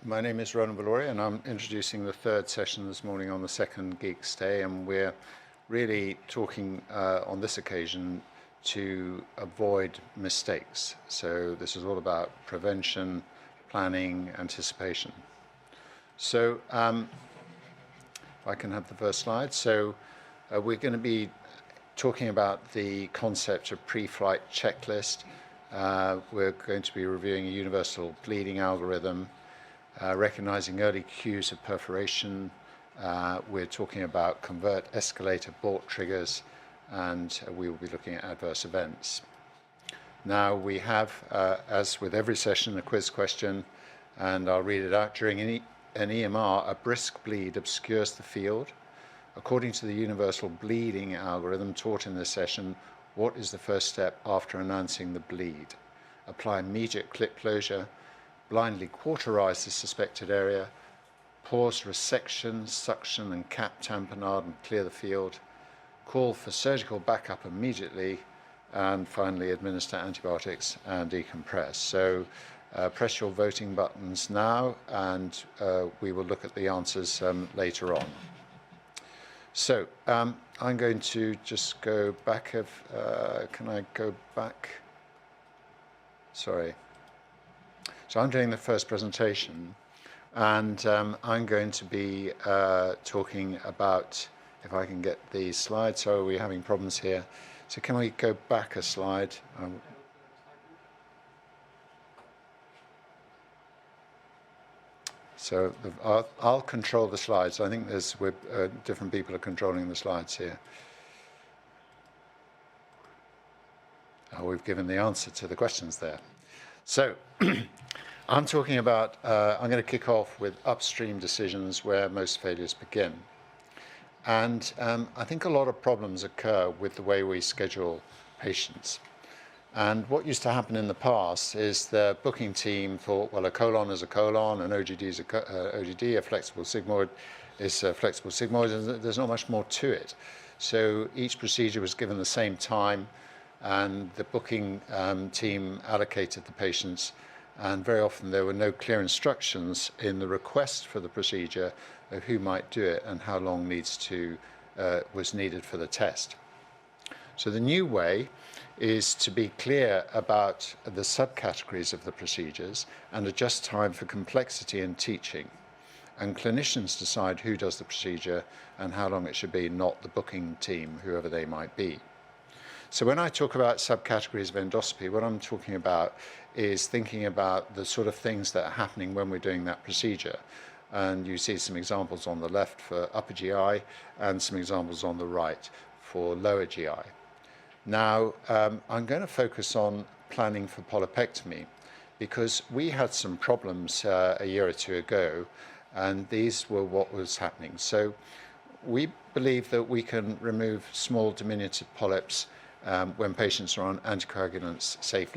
My name is Ronan Valori, and I'm introducing the third session this morning on the second GIEQs Day, and we're really talking on this occasion to avoid mistakes. So this is all about prevention, planning, anticipation. So if I can have the first slide. So we're going to be talking about the concept of pre-flight checklist. We're going to be reviewing a universal bleeding algorithm, recognizing early cues of perforation. We're talking about convert escalator abort triggers, and we will be looking at adverse events. Now we have, as with every session, a quiz question, and I'll read it out. During an EMR, a brisk bleed obscures the field. According to the universal bleeding algorithm taught in this session, what is the first step after announcing the bleed? Apply immediate clip closure, blindly cauterize the suspected area, pause resection, suction and cap tamponade and clear the field, call for surgical backup immediately, and finally administer antibiotics and decompress. So press your voting buttons now, and we will look at the answers later on. So I'm going to just go back. Can I go back? Sorry. So I'm doing the first presentation, and I'm going to be talking about, if I can get the slide. So we're having problems here. So can we go back a slide? So I'll control the slides. I think different people are controlling the slides here. We've given the answer to the questions there. So I'm talking about, I'm going to kick off with upstream decisions where most failures begin. And I think a lot of problems occur with the way we schedule patients. And what used to happen in the past is the booking team thought, well, a colon is a colon, an OGD is a OGD, a flexible sigmoid is a flexible sigmoid, and there's not much more to it. So each procedure was given the same time, and the booking team allocated the patients, and very often there were no clear instructions in the request for the procedure of who might do it and how long was needed for the test. So the new way is to be clear about the subcategories of the procedures and adjust time for complexity in teaching. And clinicians decide who does the procedure and how long it should be, not the booking team, whoever they might be. So when I talk about subcategories of endoscopy, what I'm talking about is thinking about the sort of things that are happening when we're doing that procedure. And you see some examples on the left for upper GI and some examples on the right for lower GI. Now, I'm going to focus on planning for polypectomy because we had some problems a year or two ago, and these were what was happening. So we believe that we can remove small diminutive polyps when patients are on anticoagulants safely.